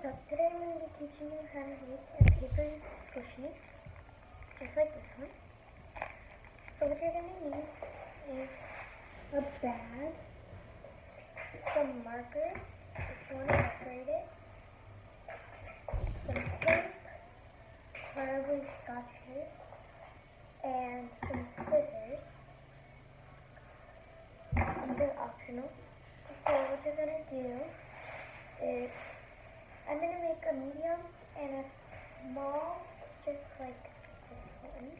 So today I'm going to be teaching you how to make a paper squishy, just like this one. So what you're going to need is a bag, some markers, if you want to decorate it, some tape, preferably Scotch tape, and some scissors. These are optional. So what you're going to do is I'm going to make a medium and a small, just like this one.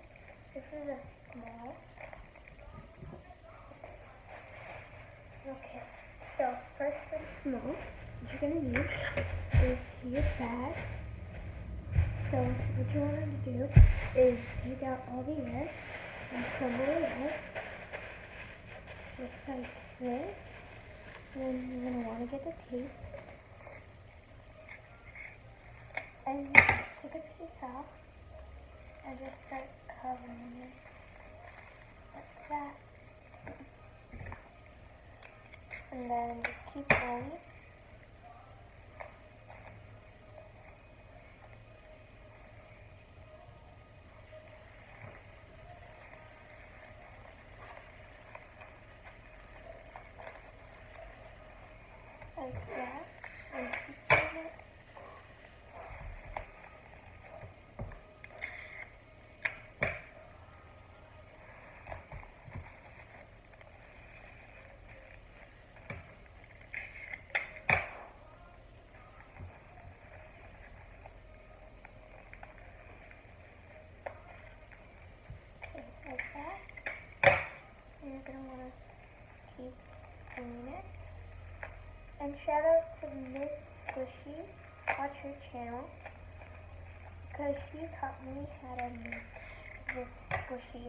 This is a small. Okay, so first for the small, what you're going to need is your bag. So what you want to do is take out all the air and crumble it out, just like this. And you're going to want to get the tape. And take a piece off and just start covering it like that. And then just keep going. Like that. And keep doing it. Like that. And you're going to want to keep doing it. And shout out to Miss Squishy, watch her channel, because she taught me how to make this squishy.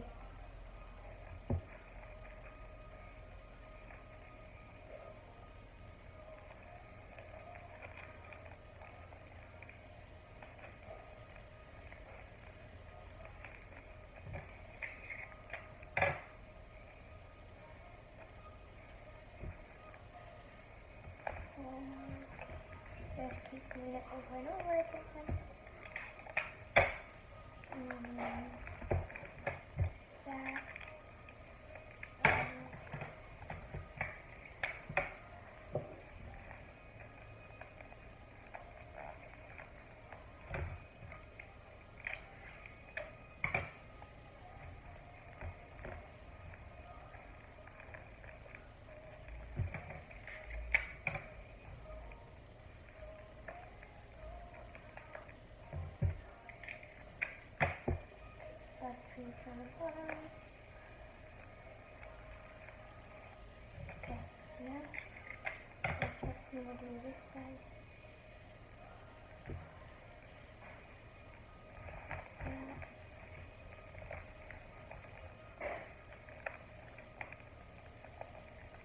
Just keep doing it over and over again. That. Piece on the bottom. Okay, now let's just move to this side.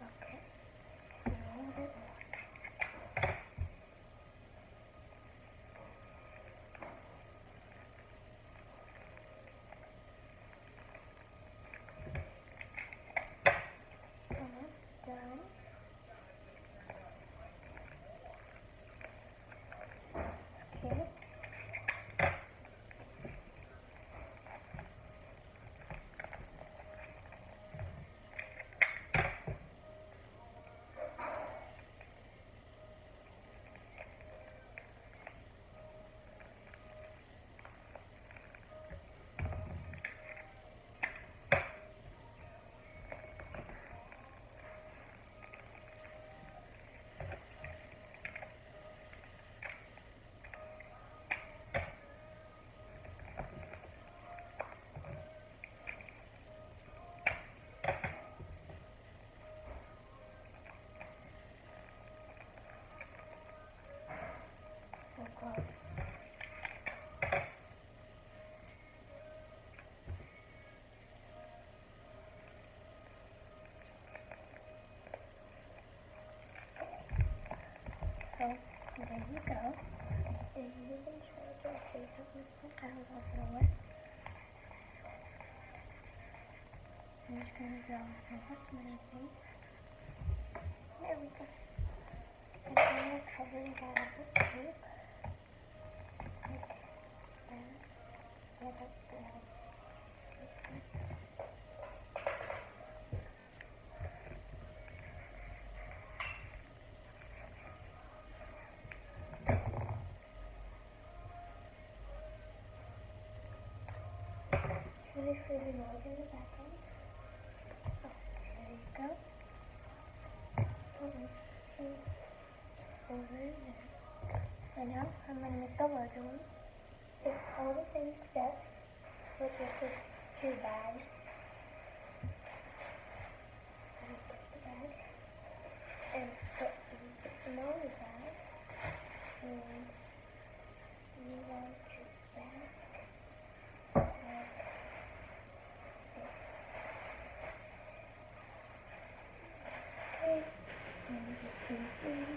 Okay, so a little bit more. Done. Okay. So close. So there you go. And you can try to get a face of this one. I don't know if it'll work. I'm just going to go and put some in tape. There we go. And I'm going to cover that up with tape. There's a noise in the background. Oh, there you go. Over there. And now I'm going to make the larger one. It's all the same steps, but just with two bags. I'm going to take the bag and put the smaller bag and the larger bag. Okay, and just continue.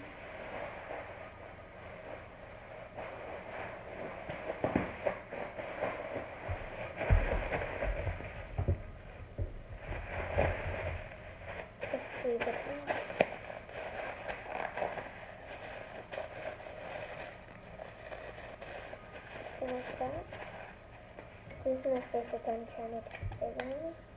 Just leave it in. So like that. This is my first time trying to put it on.